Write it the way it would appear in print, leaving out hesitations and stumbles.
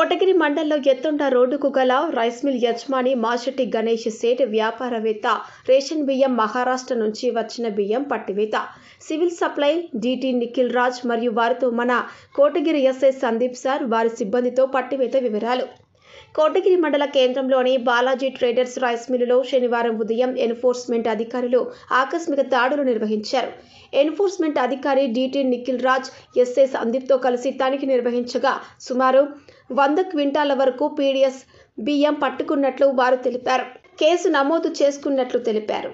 కోటగిరి మండలంలో ఎత్తుండ రోడ్డుకు గల రైస్ మిల్ యజమాని మాచెట్టి గణేష్ సేట్ వ్యాపారవేత్త రేషన్ బియ్యం మహారాష్ట్ర నుంచి వచ్చిన బియ్యం పట్టివేత civil supply DT Nikhil Raj మరియు వారితో మన కోటగిరి ఎస్ఐ సందీప్ సార్ వారి సిబ్బందితో పట్టివేత వివరాలు. కోటగిరి మండల కేంద్రంలోని బాలాజీ ట్రేడర్స్ రైస్ మిల్లులో శనివారం ఉదయం ఎన్ఫోర్స్మెంట్ అధికారులు ఆకస్మిక దాడులు నిర్వహించారు. ఎన్ఫోర్స్మెంట్ అధికారి డిటి నిఖిల్ రాజ్ ఎస్ఐ సందీప్తో కలిసి తనిఖీ నిర్వహించగా సుమారు 100 క్వింటాల వరకు పీడిఎస్ బియ్యం పట్టుకున్నట్లు వారు తెలిపారు. కేసు నమోదు చేసుకున్నట్లు తెలిపారు.